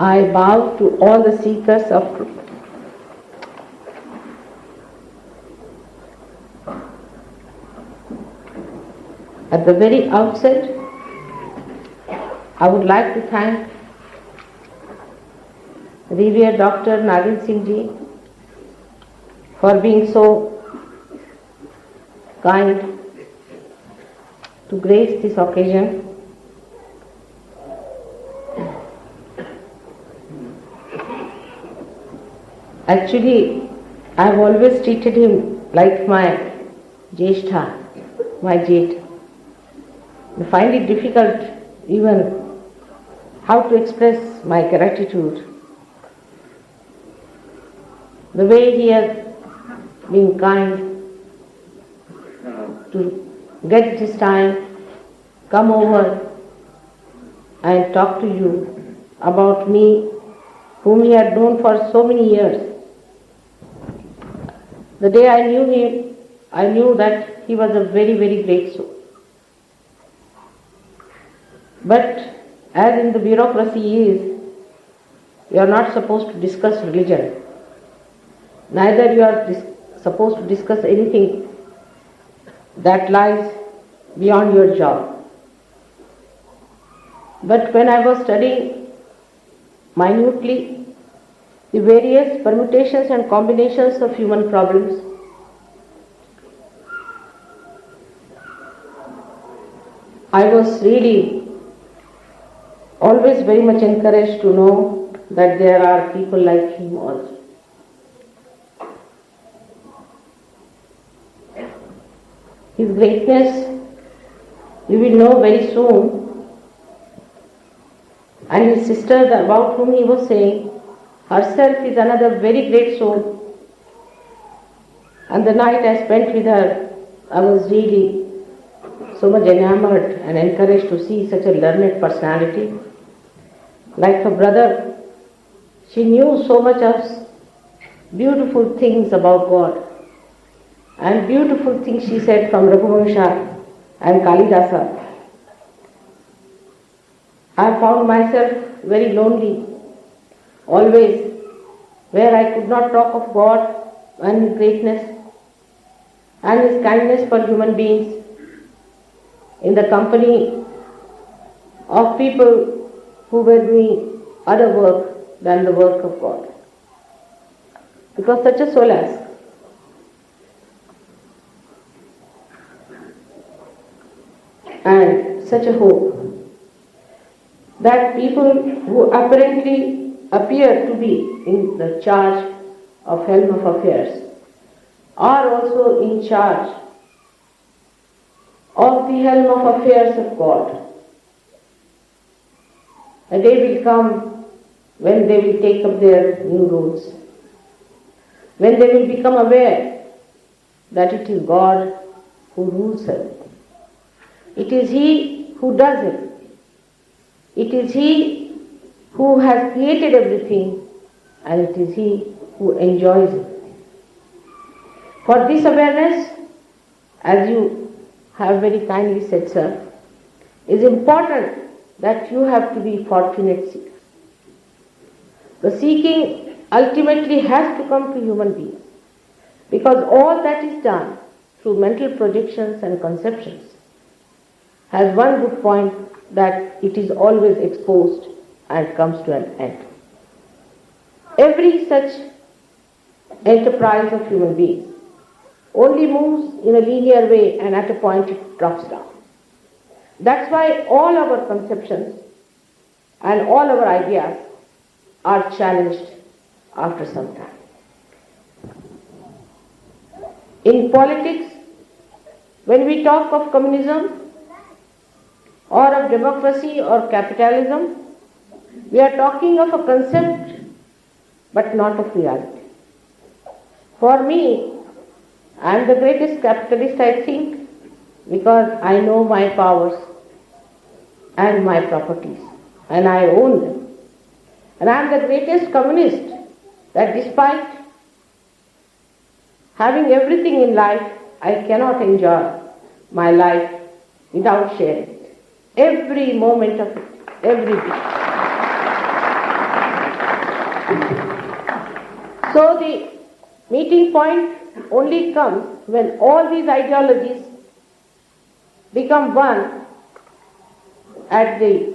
I bow to all the seekers of truth. At the very outset, I would like to thank Revered Dr. Nagin Singh Ji for being so kind to grace this occasion. Actually, I have always treated him like my Jeshtha, my Jet. I find it difficult even how to express my gratitude. The way he has been kind to get this time, come over and talk to you about me, whom he had known for so many years. The day I knew him, I knew that he was a very, very great soul. But as in the bureaucracy is, you are not supposed to discuss religion. Neither you are supposed to discuss anything that lies beyond your job. But when I was studying minutely the various permutations and combinations of human problems, I was really always very much encouraged to know that there are people like him also. His greatness you will know very soon. And his sister, about whom he was saying, herself is another very great soul. And the night I spent with her, I was really so much enamored and encouraged to see such a learned personality. Like her brother, she knew so much of beautiful things about God. And beautiful things she said from Raghuvamsha and Kalidasa. I found myself very lonely, always, where I could not talk of God and His greatness and His kindness for human beings in the company of people who were doing other work than the work of God. Because such a solace. And such a hope that people who apparently appear to be in the charge of helm of affairs are also in charge of the helm of affairs of God. A day will come when they will take up their new roles, when they will become aware that it is God who rules everything. It is He who does it. It is He who has created everything, and it is He who enjoys it. For this awareness, as you have very kindly said, sir, is important that you have to be fortunate seekers. The seeking ultimately has to come to human beings, because all that is done through mental projections and conceptions has one good point, that it is always exposed and comes to an end. Every such enterprise of human beings only moves in a linear way, and at a point it drops down. That's why all our conceptions and all our ideas are challenged after some time. In politics, when we talk of communism, or of democracy or capitalism, we are talking of a concept but not of reality. For me, I am the greatest capitalist, I think, because I know my powers and my properties and I own them. And I am the greatest communist, that despite having everything in life, I cannot enjoy my life without sharing it. Every moment of it, every bit. So the meeting point only comes when all these ideologies become one at the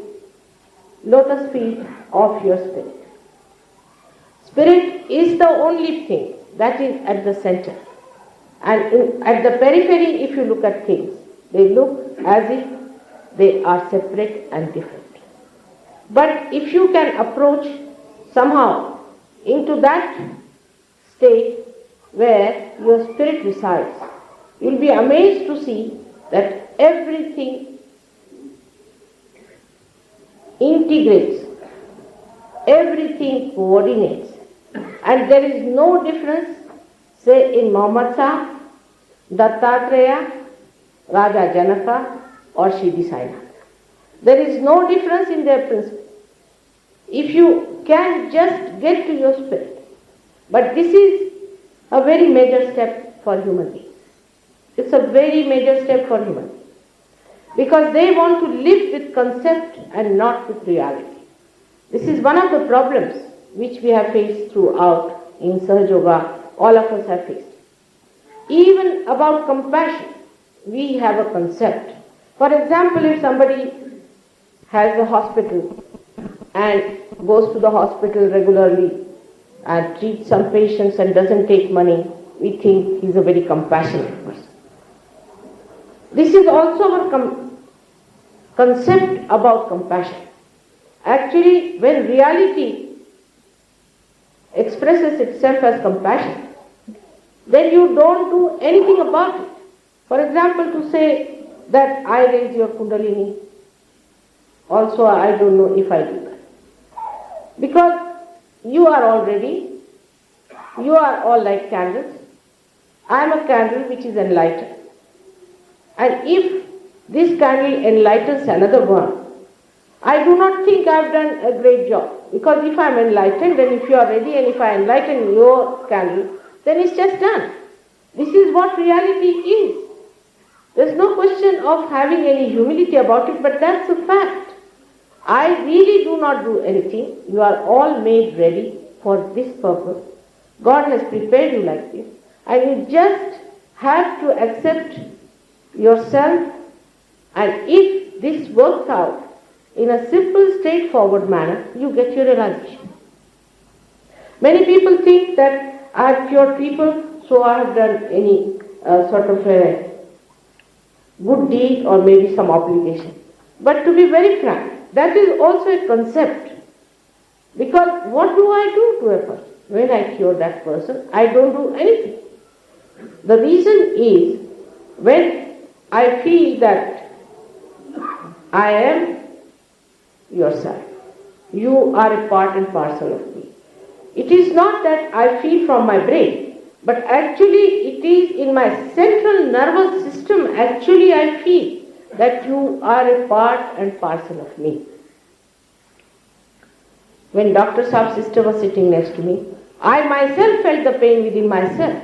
lotus feet of your spirit. Spirit is the only thing that is at the center. And at the periphery, if you look at things, they look as if they are separate and different. But if you can approach somehow into that state where your spirit resides, you'll be amazed to see that everything integrates, everything coordinates, and there is no difference, say in Muhammad Shah, Dattatreya, Raja Janaka, or Shidi Sainath. There is no difference in their principle. If you can just get to your spirit. But this is a very major step for human beings. It's a very major step for human beings. Because they want to live with concept and not with reality. This is one of the problems which we have faced throughout in Sahaja Yoga, all of us have faced. Even about compassion, we have a concept. For example, if somebody has a hospital and goes to the hospital regularly and treats some patients and doesn't take money, we think he's a very compassionate person. This is also our concept about compassion. Actually, when reality expresses itself as compassion, then you don't do anything about it. For example, to say that I raise your kundalini, also I don't know if I do that. Because you are all ready, you are all like candles. I am a candle which is enlightened. And if this candle enlightens another one, I do not think I have done a great job. Because if I am enlightened, and if you are ready, and if I enlighten your candle, then it's just done. This is what reality is. There's no question of having any humility about it, but that's a fact. I really do not do anything. You are all made ready for this purpose. God has prepared you like this. And you just have to accept yourself. And if this works out in a simple, straightforward manner, you get your realization. Many people think that I have cured people, so I have done any sort of a good deed or maybe some obligation. But to be very frank, that is also a concept. Because what do I do to a person? When I cure that person, I don't do anything. The reason is when I feel that I am yourself, you are a part and parcel of me. It is not that I feel from my brain, but actually it is in my central nervous system, actually I feel that you are a part and parcel of me. When Dr. Saab's sister was sitting next to me, I myself felt the pain within myself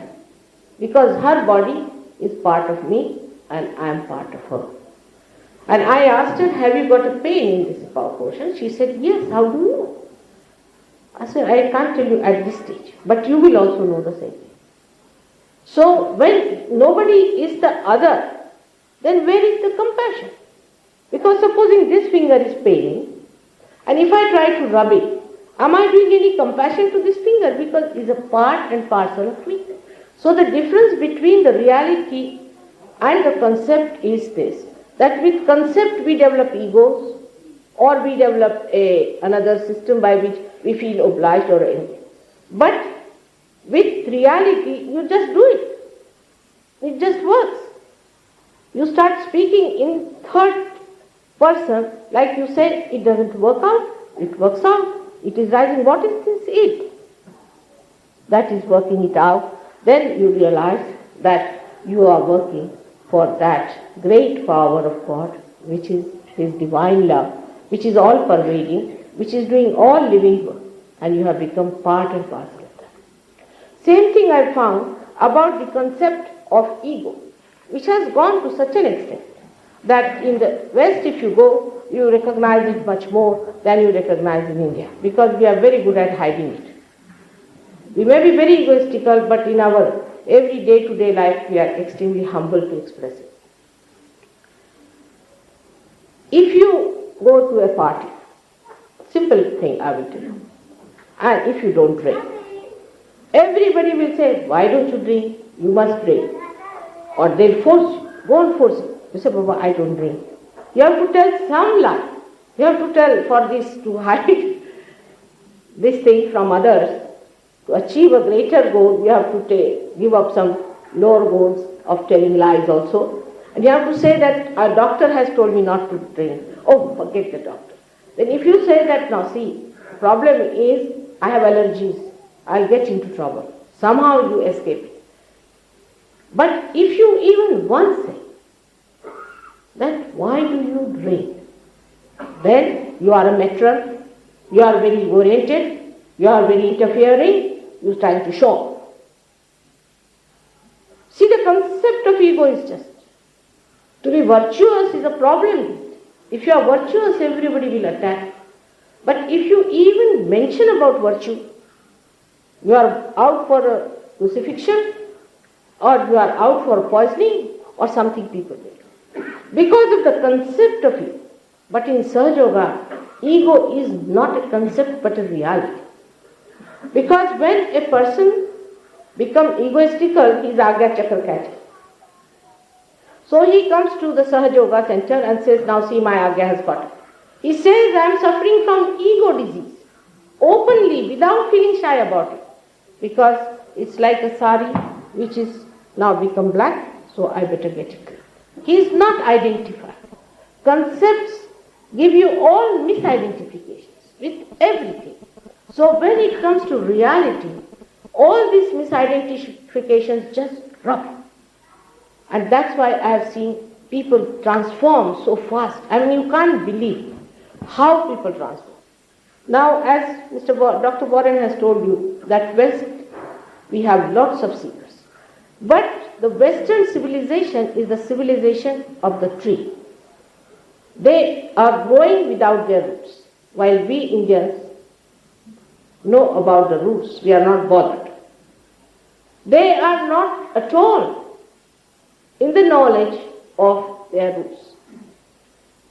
because her body is part of me and I am part of her. And I asked her, have you got a pain in this portion? She said, yes, how do you know? I said, I can't tell you at this stage, but you will also know the same thing. So when nobody is the other, then where is the compassion? Because supposing this finger is paining, and if I try to rub it, am I doing any compassion to this finger? Because it is a part and parcel of me. So the difference between the reality and the concept is this, that with concept we develop egos, or we develop another system by which we feel obliged or anything. But with reality, you just do it. It just works. You start speaking in third person, like you said, it doesn't work out, it works out. It is rising. What is this it? That is working it out. Then you realize that you are working for that great power of God, which is His divine love, which is all pervading, which is doing all living work, and you have become part and parcel of that. Same thing I found about the concept of ego, which has gone to such an extent that in the West, if you go, you recognize it much more than you recognize in India, because we are very good at hiding it. We may be very egoistical, but in our every day-to-day life, we are extremely humble to express it. If you go to a party, simple thing I will tell you, and if you don't drink, everybody will say, why don't you drink? You must drink. Or they'll force you, go and force you. You say, Baba, I don't drink. You have to tell some lie. You have to tell for this to hide this thing from others. To achieve a greater goal, you have to give up some lower goals of telling lies also. And you have to say that a doctor has told me not to drink. Oh, forget the doctor. Then if you say that, now see, problem is I have allergies, I'll get into trouble. Somehow you escape it. But if you even once say that why do you drink? Then you are a matron, you are very oriented, you are very interfering, you are trying to show. See, the concept of ego is just to be virtuous is a problem. If you are virtuous, everybody will attack. But if you even mention about virtue, you are out for a crucifixion, or you are out for poisoning, or something people will. Because of the concept of ego. But in Sahaja Yoga, ego is not a concept but a reality. Because when a person becomes egoistical, he is Agya Chakra catcher. So he comes to the Sahaja Yoga center and says, now see, my Agya has got it. He says, I am suffering from ego disease, openly, without feeling shy about it. Because it's like a sari which is now become black, so I better get it clean. He is not identified. Concepts give you all misidentifications with everything. So when it comes to reality, all these misidentifications just drop. And that's why I have seen people transform so fast. I mean, you can't believe how people transform. Now, as Dr. Warren has told you, that West, we have lots of seekers. But the Western civilization is the civilization of the tree. They are growing without their roots, while we Indians know about the roots. We are not bothered. They are not at all in the knowledge of their roots.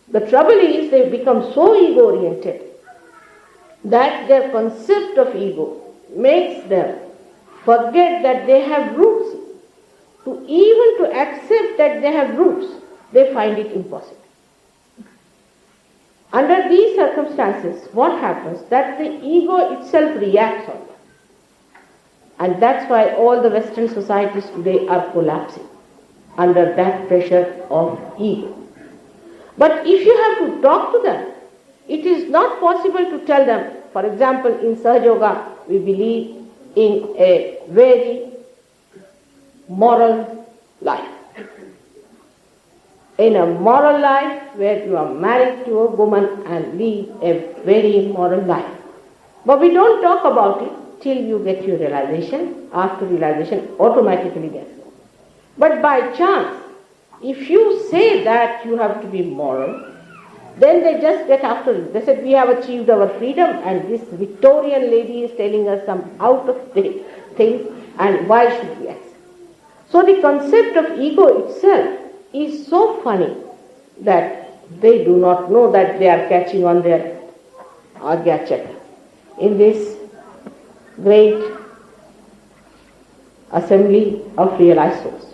The trouble is they become so ego-oriented that their concept of ego makes them forget that they have roots. Even to accept that they have roots, they find it impossible. Under these circumstances, what happens? That the ego itself reacts on them. And that's why all the Western societies today are collapsing under that pressure of ego. But if you have to talk to them, it is not possible to tell them. For example, in Sahaja Yoga, we believe in a very moral life. In a moral life where you are married to a woman and lead a very moral life. But we don't talk about it till you get your realization. After realization, automatically gets. But by chance, if you say that you have to be moral, then they just get after you. They said, we have achieved our freedom, and this Victorian lady is telling us some out of date things, and why should we accept? So the concept of ego itself is so funny that they do not know that they are catching on their Agya Chakra. In this great assembly of realized souls,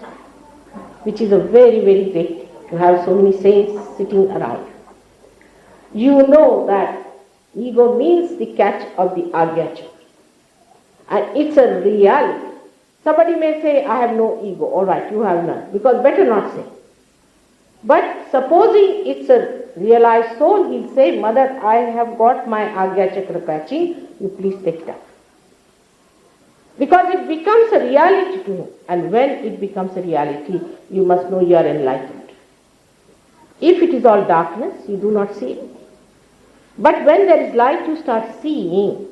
which is a very, very great thing to have so many saints sitting around. You know that ego means the catch of the Agya Chakra. And it's a reality. Somebody may say, I have no ego. All right, you have none. Because better not say. But supposing it's a realized soul, he'll say, Mother, I have got my Agya Chakra catching. You please take it up. Because it becomes a reality to him. And when it becomes a reality, you must know you are enlightened. If it is all darkness, you do not see it. But when there is light, you start seeing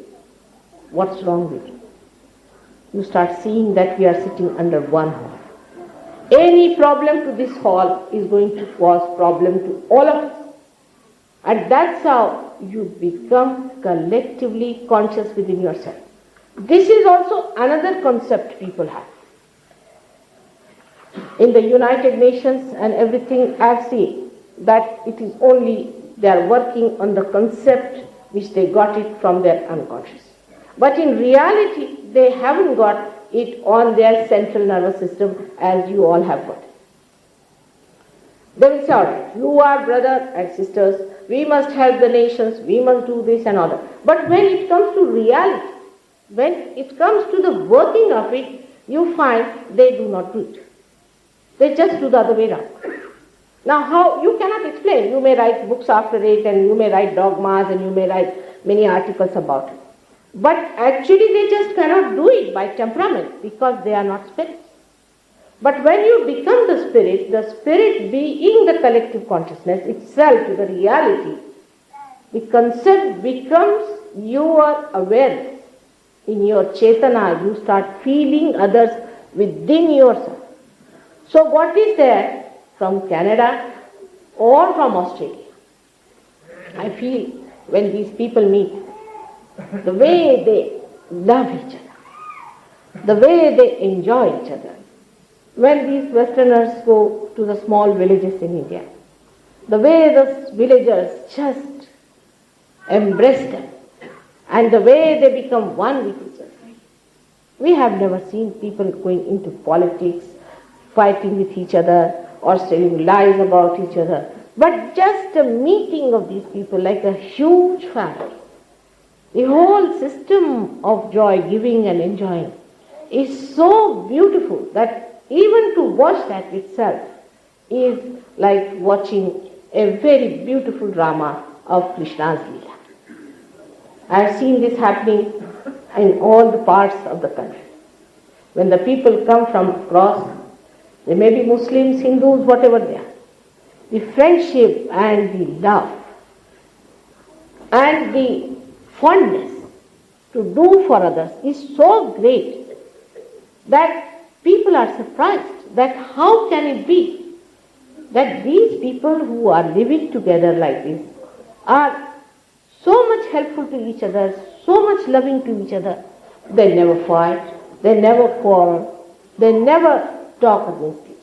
what's wrong with you. You start seeing that we are sitting under one hall. Any problem to this hall is going to cause problem to all of us. And that's how you become collectively conscious within yourself. This is also another concept people have. In the United Nations and everything, I've seen that it is only they are working on the concept which they got it from their unconscious. But in reality, they haven't got it on their central nervous system as you all have got. They will say, all right, you are brothers and sisters, we must help the nations, we must do this and all that. But when it comes to reality, when it comes to the working of it, you find they do not do it. They just do the other way around. Now how, you cannot explain. You may write books after it and you may write dogmas and you may write many articles about it. But actually they just cannot do it by temperament because they are not spirits. But when you become the spirit being the collective consciousness itself to the reality, the concept becomes your awareness. In your Chetana, you start feeling others within yourself. So what is there from Canada or from Australia? I feel when these people meet, the way they love each other, the way they enjoy each other. When these Westerners go to the small villages in India, the way the villagers just embrace them and the way they become one with each other. We have never seen people going into politics, fighting with each other or telling lies about each other, but just a meeting of these people like a huge family. The whole system of joy, giving and enjoying is so beautiful that even to watch that itself is like watching a very beautiful drama of Krishna's Leela. I have seen this happening in all the parts of the country. When the people come from across, they may be Muslims, Hindus, whatever they are, the friendship and the love and the fondness to do for others is so great that people are surprised that how can it be that these people who are living together like this are so much helpful to each other, so much loving to each other. They never fight, they never quarrel, they never talk against each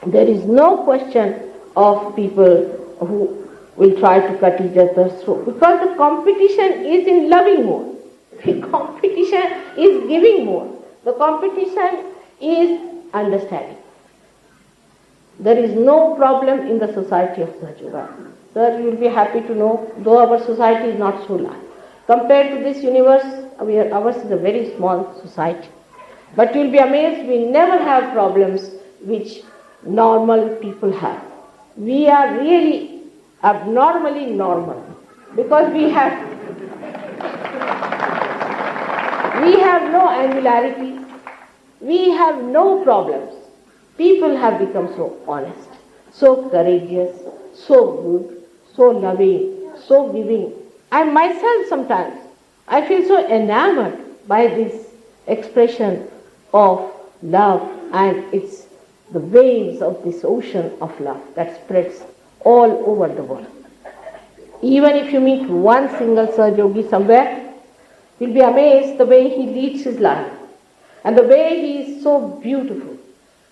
other. There is no question of people who will try to cut each other's throat because the competition is in loving mode. The competition is giving mode. The competition is understanding. There is no problem in the society of Sahaja. Sir, you will be happy to know, though our society is not so large. Compared to this universe, ours is a very small society. But you will be amazed, we never have problems which normal people have. We are really abnormally normal because we have no angularity, we have no problems. People have become so honest, so courageous, so good, so loving, so giving. I myself sometimes, I feel so enamored by this expression of love and it's the waves of this ocean of love that spreads all over the world. Even if you meet one single Sahaja somewhere, you'll be amazed the way he leads his life and the way he is so beautiful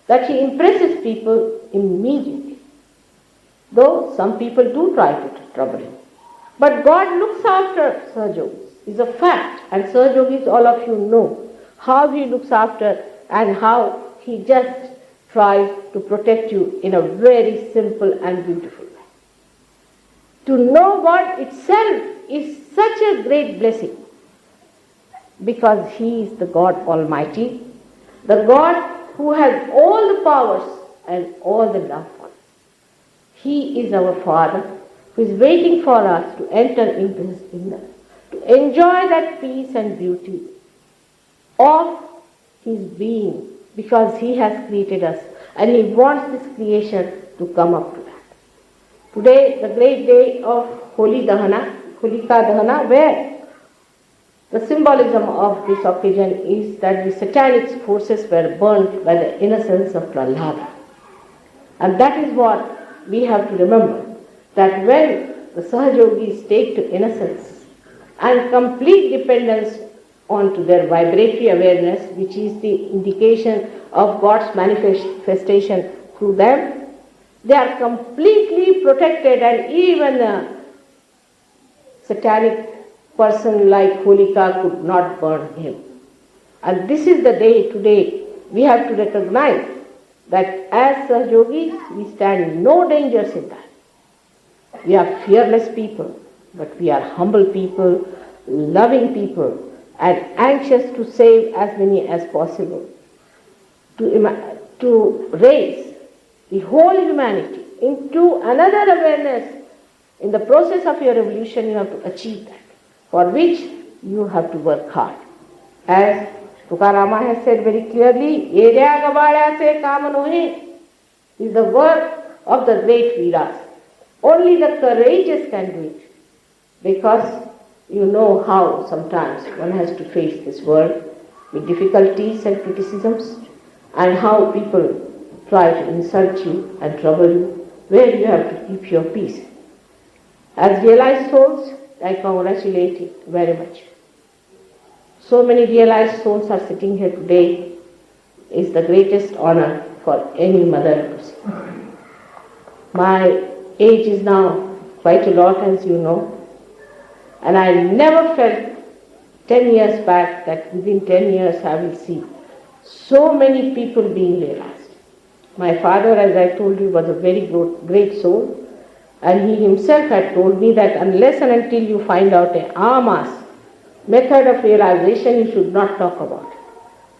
that he impresses people immediately. Though some people do try to trouble him. But God looks after Sahajogis. It's a fact. And Sahajogis, all of you know how he looks after and how he just tries to protect you in a very simple and beautiful way. To know God itself is such a great blessing because he is the God Almighty, the God who has all the powers and all the love for us. He is our Father who is waiting for us to enter into his kingdom, to enjoy that peace and beauty of his being because he has created us and he wants this creation to come up to that. Today, the great day of Holi Dahana, Holika Dahana, where the symbolism of this occasion is that the satanic forces were burnt by the innocence of Prahlada. And that is what we have to remember, that when the Sahajogis take to innocence and complete dependence onto their vibratory awareness, which is the indication of God's manifestation through them. They are completely protected, and even a satanic person like Holika could not burn him. And this is the day today we have to recognize that as Sahajogis we stand no dangers in that. We are fearless people, but we are humble people, loving people, and anxious to save as many as possible, to raise the whole humanity into another awareness. In the process of your evolution, you have to achieve that, for which you have to work hard. As Tukarama has said very clearly, Edya Gabadya se Kam Nohe is the work of the great Veeras. Only the courageous can do it, because you know how sometimes one has to face this world with difficulties and criticisms, and how people try to insult you and trouble you, where you have to keep your peace. As realized souls, I congratulate you very much. So many realized souls are sitting here today. Is the greatest honor for any mother to see. My age is now quite a lot, as you know, and I never felt 10 years back that within 10 years I will see so many people being realized. My father, as I told you, was a very great soul, and he himself had told me that unless and until you find out a amas method of realization, you should not talk about it.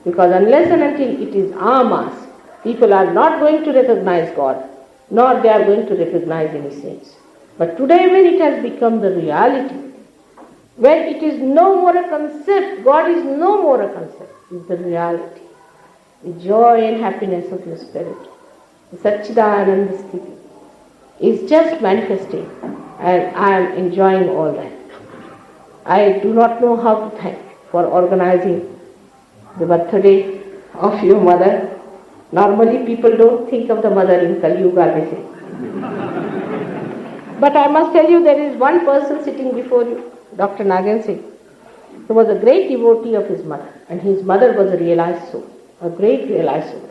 Because unless and until it is amas, people are not going to recognize God, nor they are going to recognize any saints. But today, when it has become the reality, when it is no more a concept, God is no more a concept, it is the reality. The joy and happiness of your spirit, the Satchidananda Sthiti, is just manifesting, and I am enjoying all that. I do not know how to thank for organizing the birthday of your mother. Normally people don't think of the mother in Kali Yuga, they say. But I must tell you, there is one person sitting before you, Dr. Nagen Singh, who was a great devotee of his mother, and his mother was a realized soul, a great realized soul.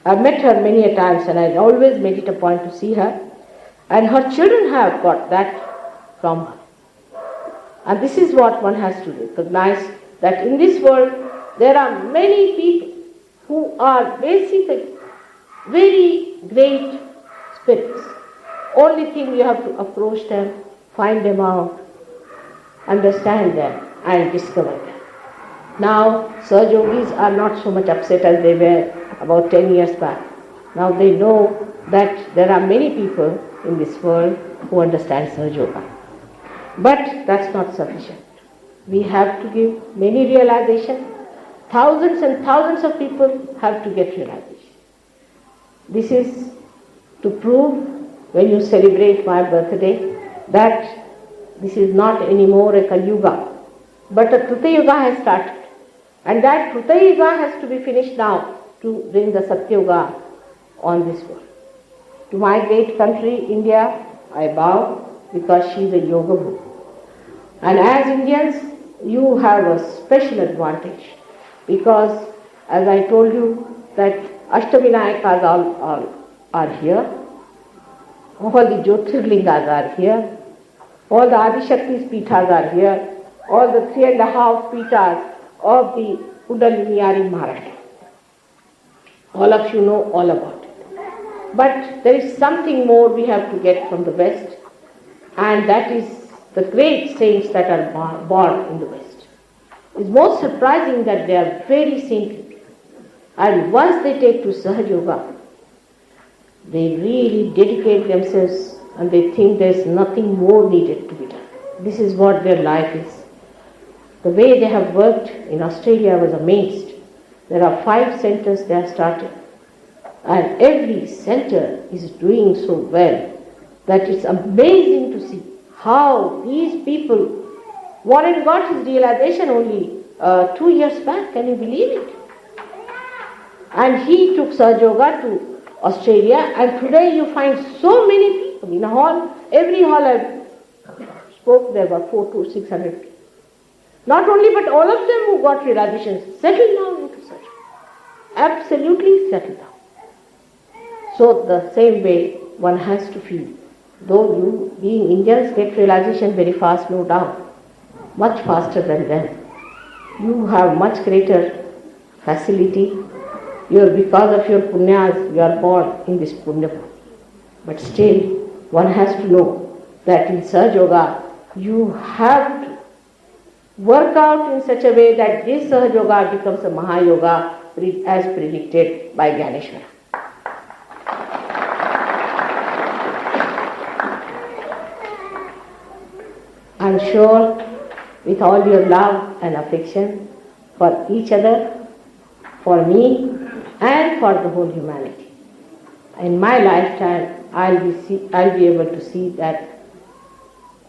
I've met her many a times, and I always made it a point to see her, and her children have got that from her. And this is what one has to recognize, that in this world there are many people who are basically very great spirits. Only thing you have to approach them, find them out, understand them, and discover them. Now, Sahajogis are not so much upset as they were about 10 years back. Now they know that there are many people in this world who understand Sahajoga. But that's not sufficient. We have to give many realization. Thousands and thousands of people have to get realization. This is to prove, when you celebrate my birthday, that this is not anymore a Kali Yuga, but a Treta Yuga has started. And that Treta Yuga has to be finished now to bring the Satya Yuga on this world. To my great country, India, I bow, because she is a yoga guru. And as Indians, you have a special advantage, because as I told you that Ashtavinayakas all are here, all the Jyotirlingas are here, all the Adishakti's Pithas are here, all the 3.5 Pithas of the Kundalini are in Maharashtra. All of you know all about it. But there is something more we have to get from the West, and that is the great saints that are born in the West. It's most surprising that they are very saintly. And once they take to Sahaja Yoga, they really dedicate themselves, and they think there's nothing more needed to be done. This is what their life is. The way they have worked in Australia, I was amazed. There are 5 centers they have started, and every center is doing so well that it's amazing to see how these people, Warren got his realization only 2 years back, can you believe it? And he took Sahaja Yoga to Australia, and today you find so many people in a hall. Every hall I spoke, there were 400 to 600 people. Not only, but all of them who got realization settled down into such. Absolutely settled down. So the same way one has to feel. Though you, being Indians, get realization very fast, no doubt, much faster than them. You have much greater facility. Because of your punyas, you are born in this punya. But still, one has to know that in Sahaja Yoga, you have to work out in such a way that this Sahaja Yoga becomes a Mahayoga as predicted by Gyaneshwara. I am sure with all your love and affection for each other, for me and for the whole humanity, in my lifetime I'll be able to see that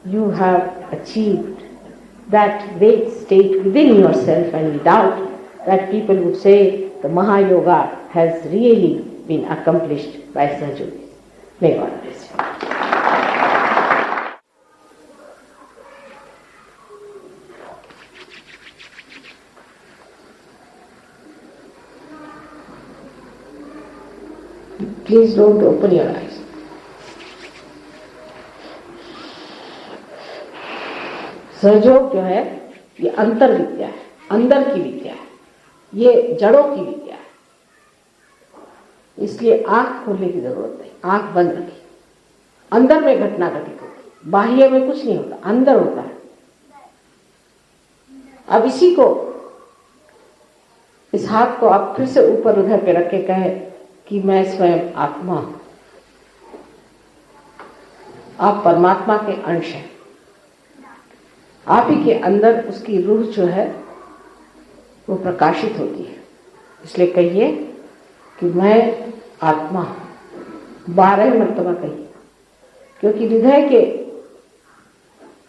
you have achieved that great state within yourself, and without that people would say the Mahayoga has really been accomplished by Sahaja Yogis. May God bless you. Please don't open your eyes. सहयोग जो है ये अंतर विद्या है, अंदर की विद्या है, ये जड़ों की विद्या है। इसलिए आंख खोलने की जरूरत नहीं, आंख बंद रखी। अंदर में घटना घटित होती, बाह्य में कुछ नहीं होता, अंदर होता है। अब इसी को, इस हाथ को आप फिर से ऊपर उधर पे रख के कहे कि मैं स्वयं आत्मा हूं। आप परमात्मा के अंश हैं। आप ही के अंदर उसकी रूह जो है वो प्रकाशित होती है। इसलिए कहिए कि मैं आत्मा हूं। 12 मर्तबा कहिए, क्योंकि हृदय के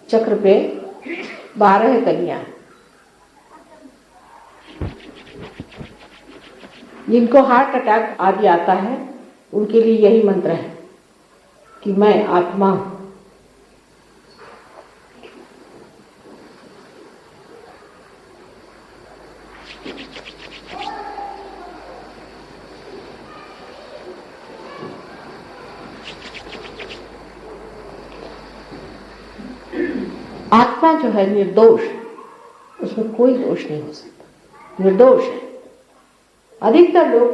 चक्र पे 12 कलियां हैं। जिनको हार्ट अटैक आदि आता है उनके लिए यही मंत्र है कि मैं आत्मा हूं। आत्मा जो है निर्दोष, उसमें कोई दोष नहीं हो सकता, निर्दोष है। अधिकतर लोग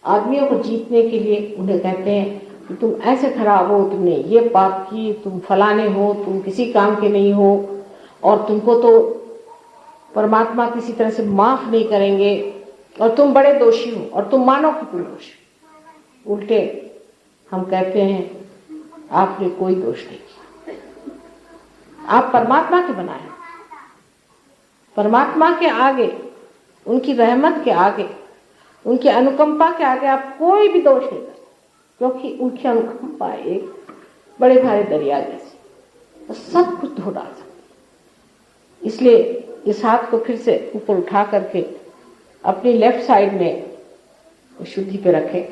आदमियों को जीतने के लिए उन्हें कहते हैं कि तुम ऐसे खराब हो, तुमने ये पाप की, तुम फलाने हो, तुम किसी काम के नहीं हो, और तुमको तो परमात्मा किसी तरह से माफ नहीं करेंगे, और तुम बड़े दोषी हो, और तुम मानो कि तुम दोषी। उल्टे हम कहते हैं आपने कोई दोष नहीं किया, आप परमात्मा के बनाए। परमात्मा के आगे, उनकी रहमत के आगे, उनकी अनुकंपा के आगे आप कोई भी दोष नहीं करते, क्योंकि उनकी अनुकंपा एक बड़े भारी दरिया जैसी, तो सब कुछ धो डाल सकती। इसलिए इस हाथ को फिर से ऊपर उठा करके अपनी लेफ्ट साइड में शुद्धि पे रखें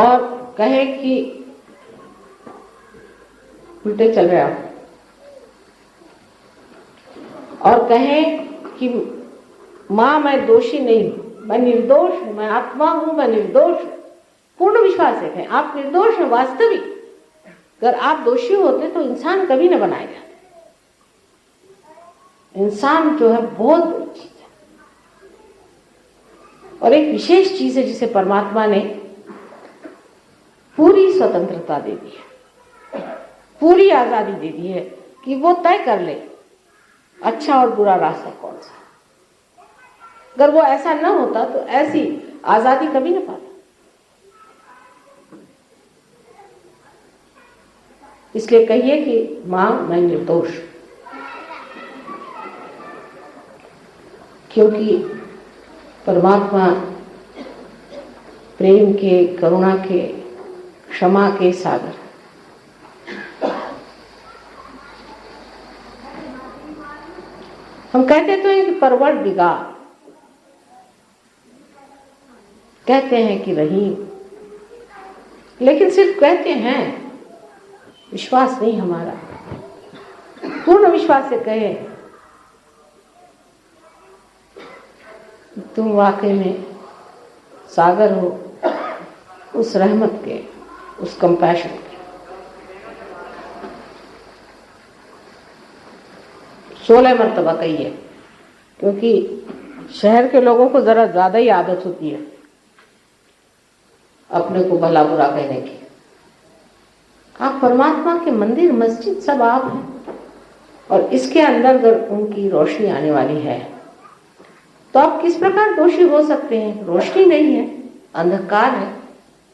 और कहें कि उल्टे चल रहे हो, और कहें कि मां मैं दोषी नहीं हूं, मैं निर्दोष हूं, मैं आत्मा हूं, मैं निर्दोष हूं। पूर्ण विश्वास है कि आप निर्दोष हैं, वास्तविक। अगर आप दोषी होते तो इंसान कभी न बनाए जाते। इंसान जो है बहुत बड़ी चीज है, और एक विशेष चीज है जिसे परमात्मा ने पूरी स्वतंत्रता दे दी है, पूरी आजादी दे दी है कि वो तय कर ले अच्छा और बुरा रास्ता कौन सा। अगर वो ऐसा न होता तो ऐसी आजादी कभी न पाता। इसलिए कहिए कि मां मैं निर्दोष, क्योंकि परमात्मा प्रेम के, करुणा के, क्षमा के सागर। हम कहते तो हैं कि परवर दिगार, कहते हैं कि रहीम, लेकिन सिर्फ कहते हैं, विश्वास नहीं हमारा। पूर्ण विश्वास से कहे तुम वाकई में सागर हो उस रहमत के, उस कंपैशन के। 16 मरतबा कहिए, क्योंकि शहर के लोगों को जरा ज्यादा ही आदत होती है अपने को भला बुरा कहने की। आप परमात्मा के मंदिर, मस्जिद सब आप हैं, और इसके अंदर अगर उनकी रोशनी आने वाली है तो आप किस प्रकार दोषी हो सकते हैं? रोशनी नहीं है, अंधकार है,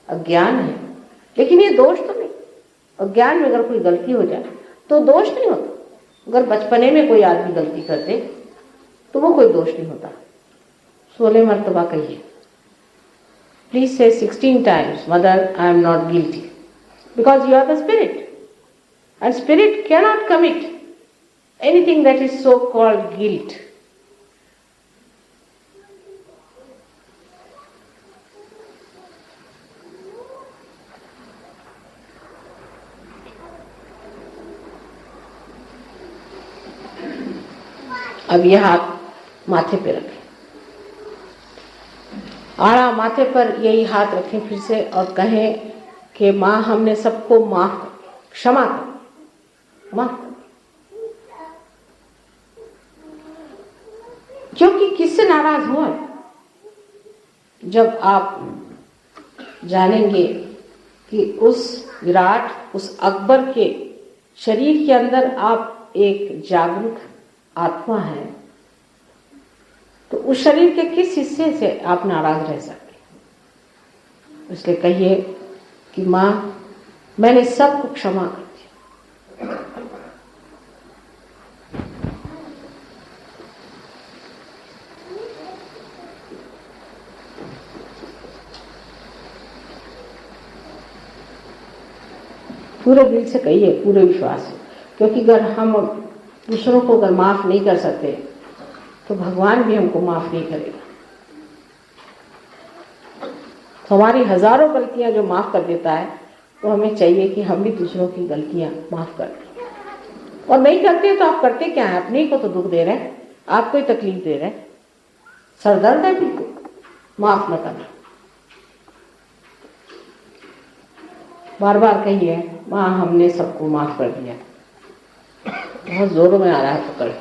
अज्ञान है। लेकिन ये दोष तो नहीं। अज्ञान में अगर कोई गलती हो जाए तो दोष नहीं होता। अगर बचपने में कोई आदमी गलती कर दे तो वो कोई दोष नहीं होता। 16 मरतबा कहिए। प्लीज से 16 times, mother I am not guilty, because you are the spirit, and spirit cannot commit anything that is so called guilt. अब यह हाथ माथे पे रखें, आड़ा माथे पर यही हाथ रखें फिर से, और कहें कि माँ हमने सबको माफ कर, क्षमा कर, माफ कर। क्योंकि किससे नाराज हुआ? जब आप जानेंगे कि उस विराट, उस अकबर के शरीर के अंदर आप एक जागरूक आत्मा है, तो उस शरीर के किस हिस्से से आप नाराज रह सकते? इसलिए कहिए कि माँ मैंने सबको क्षमा कर दिया। पूरे दिल से कहिए, पूरे विश्वास से, क्योंकि अगर हम दूसरों को अगर माफ नहीं कर सकते तो भगवान भी हमको माफ नहीं करेगा। तो हमारी हजारों गलतियां जो माफ कर देता है, तो हमें चाहिए कि हम भी दूसरों की गलतियां माफ कर दें। और नहीं करते तो आप करते क्या है? अपने को तो दुख दे रहे हैं, आपको ही तकलीफ दे रहे हैं, सरदर्द है बिल्कुल। माफ न करना। बार बार कहिए माँ हमने सबको माफ कर दिया। बहुत जोरों में आ रहा है पकड़।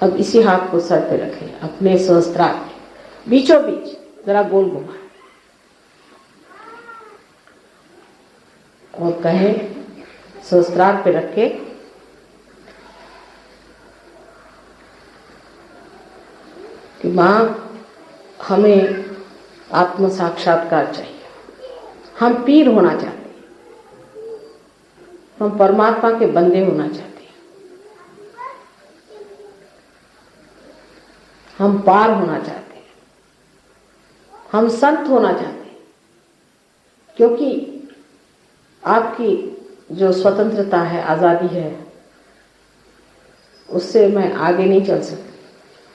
अब इसी हाथ को सर पे रखें, अपने सहस्त्रार पे बीचों बीच जरा गोल घुमाएं और कहें, सहस्त्रार पे रखे कि माँ हमें आत्म साक्षात्कार चाहिए, हम पीर होना चाहते हैं, हम परमात्मा के बंदे होना चाहते हैं, हम पार होना चाहते हैं, हम संत होना चाहते हैं। क्योंकि आपकी जो स्वतंत्रता है, आजादी है, उससे मैं आगे नहीं चल सकती।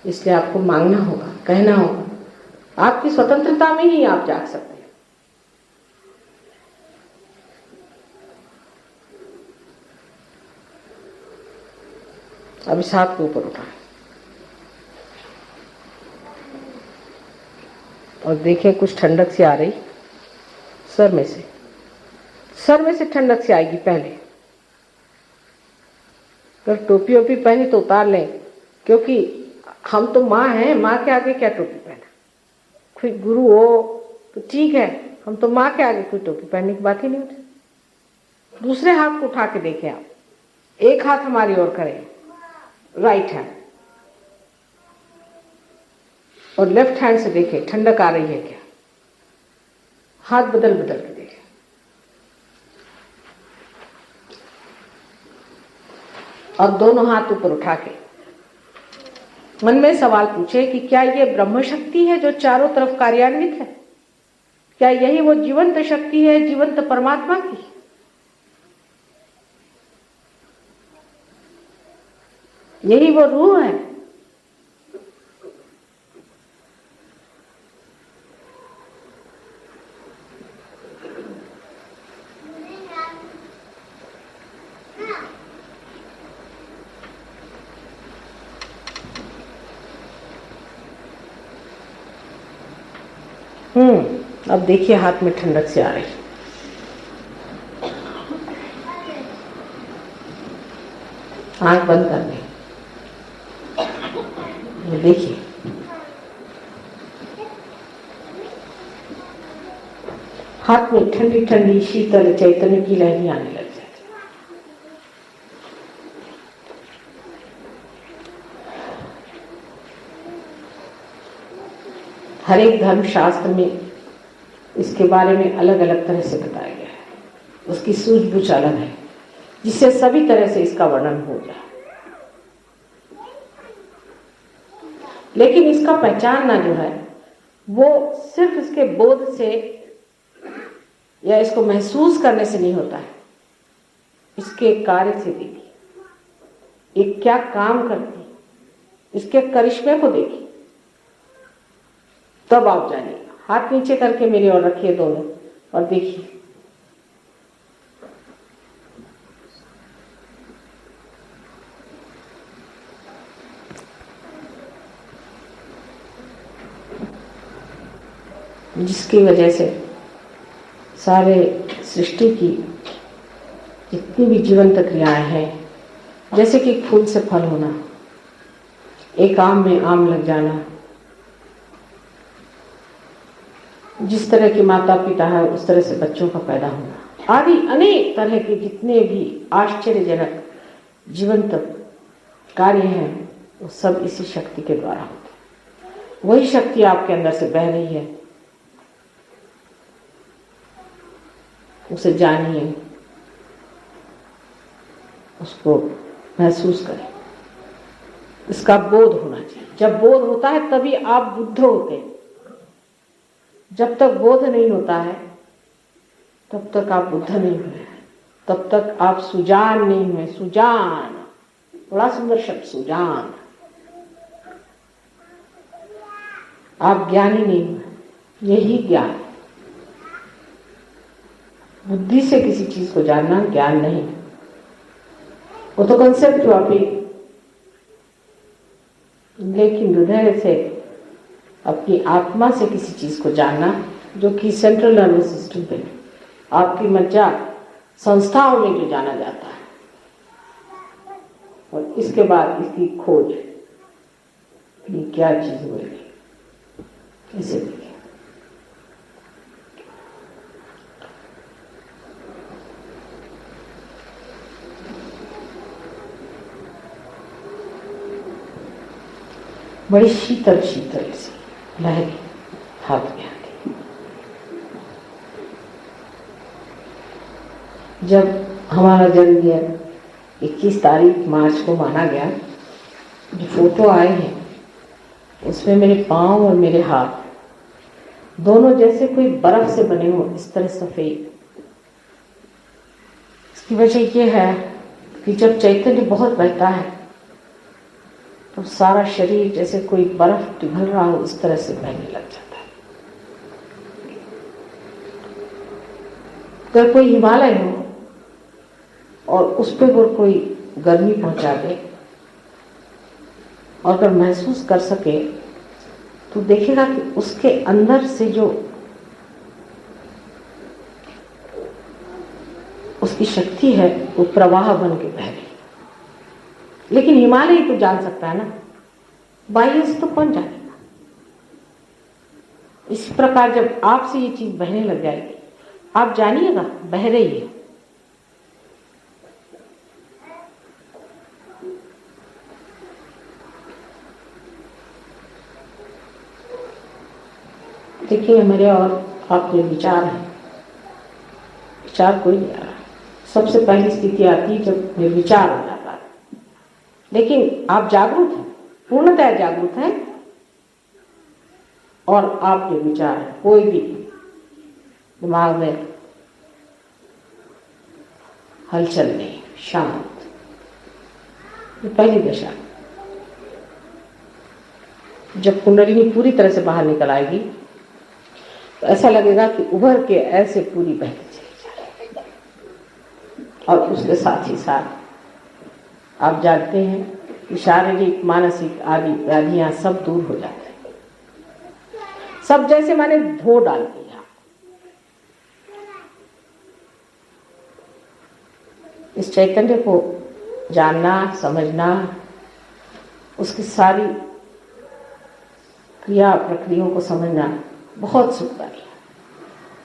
इसलिए आपको मांगना होगा, कहना होगा। आपकी स्वतंत्रता में ही आप जाग सकते हैं। अब इस हाथ को ऊपर उठाएं और देखिए कुछ ठंडक सी आ रही सर में से। सर में से ठंडक सी आएगी पहले। अगर टोपी वोपी पहनी तो उतार लें, क्योंकि हम तो माँ हैं, माँ के आगे क्या टोपी पहना। कोई गुरु हो तो ठीक है, हम तो माँ के आगे कोई टोपी पहनने की बात ही नहीं होती। दूसरे हाथ को उठा के देखें आप, एक हाथ हमारी ओर करें, राइट हैंड, और लेफ्ट हैंड से देखें ठंडक आ रही है क्या। हाथ बदल बदल के देखें। और दोनों हाथ ऊपर उठा के मन में सवाल पूछे कि क्या ये ब्रह्म शक्ति है जो चारों तरफ कार्यान्वित है? क्या यही वो जीवंत शक्ति है, जीवंत परमात्मा की? यही वो रूह है? अब देखिए हाथ में ठंडक से आ रही। आंख बंद कर दें, देखिए हाथ में ठंडी ठंडी शीतल चैतन्य की लहरें आने लग जाती। हर एक धर्म शास्त्र में इसके बारे में अलग अलग तरह से बताया गया है, उसकी सूझबूझ अलग है, जिससे सभी तरह से इसका वर्णन हो जाए। लेकिन इसका पहचानना जो है वो सिर्फ इसके बोध से या इसको महसूस करने से नहीं होता है, इसके कार्य से देखिए, ये क्या काम करती है, इसके करिश्मे को देखिए, तब आप जानिएगा। हाथ नीचे करके मेरी ओर रखिए दोनों और देखिए। जिसकी वजह से सारे सृष्टि की जितनी भी जीवंत क्रियाएं हैं, जैसे कि फूल से फल होना, एक आम में आम लग जाना, जिस तरह की माता पिता है उस तरह से बच्चों का पैदा होना, आदि अनेक तरह के जितने भी आश्चर्यजनक जीवंत कार्य हैं वो सब इसी शक्ति के द्वारा होते हैं। वही शक्ति आपके अंदर से बह रही है, उसे जानिए, उसको महसूस करें। इसका बोध होना चाहिए। जब बोध होता है तभी आप बुद्ध होते हैं। जब तक बोध नहीं होता है तब तक आप बुद्ध नहीं हुए, तब तक आप सुजान नहीं हुए। सुजान, बड़ा सुंदर शब्द, सुजान। आप ज्ञानी नहीं हुए, यही ज्ञान। बुद्धि से किसी चीज को जानना ज्ञान नहीं, वो तो कंसेप्ट हुआ भी। लेकिन हृदय से, अपनी आत्मा से किसी चीज को जानना, जो कि सेंट्रल नर्वस सिस्टम पे, आपकी मज्जा संस्थाओं में जो जाना जाता है, और इसके बाद इसकी खोज, ये क्या चीज होगी, इसे देखिए। बड़ी शीतल शीतल सी लहरें हाथ में आती। जब हमारा जन्मदिन 21 तारीख मार्च को माना गया, जो फोटो आए हैं उसमें मेरे पांव और मेरे हाथ दोनों जैसे कोई बर्फ से बने हो, इस तरह सफेद। इसकी वजह यह है कि जब चैतन्य बहुत बहता है तो सारा शरीर जैसे कोई बर्फ पिघल रहा हो, इस तरह से बहने लग जाता है। अगर कोई हिमालय हो और उस पर वो कोई गर्मी पहुंचा दे और अगर महसूस कर सके तो देखेगा कि उसके अंदर से जो उसकी शक्ति है वो प्रवाह बन के बह रही। लेकिन हिमालय तो जान सकता है ना, बाह्य से तो कौन जानेगा। इस प्रकार जब आपसे ये चीज बहने लग जाएगी, आप जानिएगा बह रही है। देखिए मेरे और आपके विचार हैं, विचार कोई नहीं आ रहा। सबसे पहली स्थिति आती है जब निर्विचार हो जाता है। लेकिन आप जागरूक हैं, पूर्णतः जागरूक हैं, और आपके विचार है, कोई भी दिमाग में हलचल नहीं, शांत। ये पहली दशा। जब कुंडलिनी पूरी तरह से बाहर निकल आएगी तो ऐसा लगेगा कि उभर के ऐसे पूरी बहती चली जा रही है, और उसके साथ ही साथ आप जानते हैं कि शारीरिक मानसिक आदि व्याधियां सब दूर हो जाते हैं। सब जैसे मैंने धो डाल दिया। इस चैतन्य को जानना, समझना, उसकी सारी क्रिया प्रक्रियाओं को समझना बहुत सुखदायी है।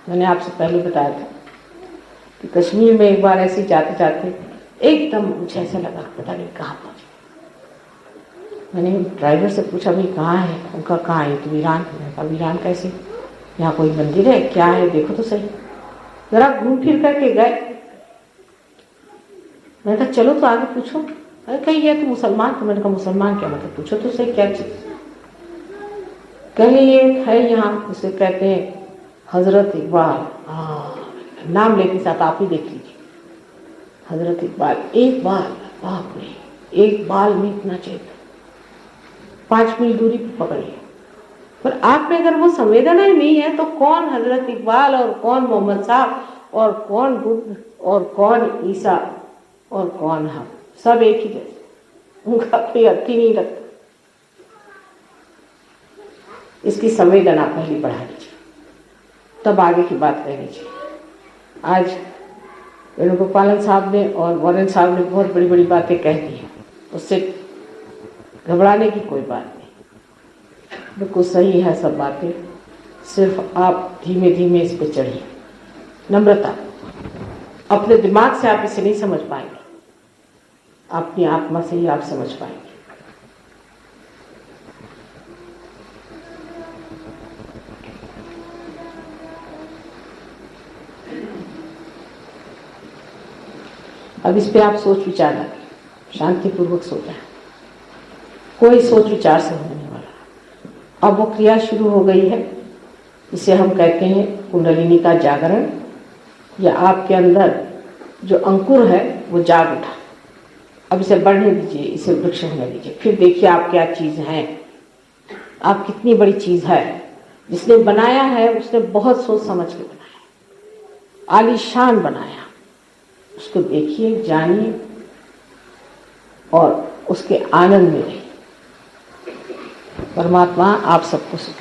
मैंने आपसे पहले बताया था कि कश्मीर में एक बार ऐसे जाते जाते एकदम मुझे ऐसा लगा पता नहीं कहाँ पहुंचे। मैंने ड्राइवर से पूछा भाई कहाँ है? उनका कहाँ है? तो वीरान। मैंने कहा वीरान कैसे? यहाँ कोई मंदिर है क्या है? देखो तो सही। जरा घूम फिर करके गए। मैंने कहा चलो तो आगे पूछो। अरे कही है तो मुसलमान। तो मैंने कहा मुसलमान क्या मतलब? पूछो तो सही क्या चीज। कहीं ये है यहाँ, उसे कहते हैं हजरत इकबाल। नाम लेते साथ आप ही देख लीजिए। हजरत इकबाल। एक बाल, बाप रे, एक बाल में इतना चेत। 5 मील दूरी पर पकड़िए। पर आप में अगर वो संवेदना ही नहीं है तो कौन हजरत इकबाल और कौन मोहम्मद साहब और कौन बुद्ध और कौन ईसा और कौन हम, सब एक ही जैसे। उनका कोई अर्थ ही नहीं लगता। इसकी संवेदना पहले बढ़ा लीजिए, तब आगे की बात कह लीजिए। आज वेणुगोपालन साहब ने और वॉरेन साहब ने बहुत बड़ी बड़ी बातें कह दी हैं। उससे घबराने की कोई बात नहीं, बिल्कुल सही है सब बातें। सिर्फ आप धीमे धीमे इस पर चढ़िए। नम्रता। अपने दिमाग से आप इसे नहीं समझ पाएंगे, अपनी आत्मा से ही आप समझ पाएंगे। अब इस पे आप सोच विचार करें, शांतिपूर्वक सोचें। कोई सोच विचार से होने वाला। अब वो क्रिया शुरू हो गई है, इसे हम कहते हैं कुंडलिनी का जागरण, या आपके अंदर जो अंकुर है वो जाग उठा। अब इसे बढ़ने दीजिए, इसे वृक्ष होने दीजिए। फिर देखिए आप क्या चीज हैं, आप कितनी बड़ी चीज है। जिसने बनाया है उसने बहुत सोच समझ के बनाया, आलीशान बनाया। उसको देखिए, जानिए और उसके आनंद में रहिए। परमात्मा आप सबको सुख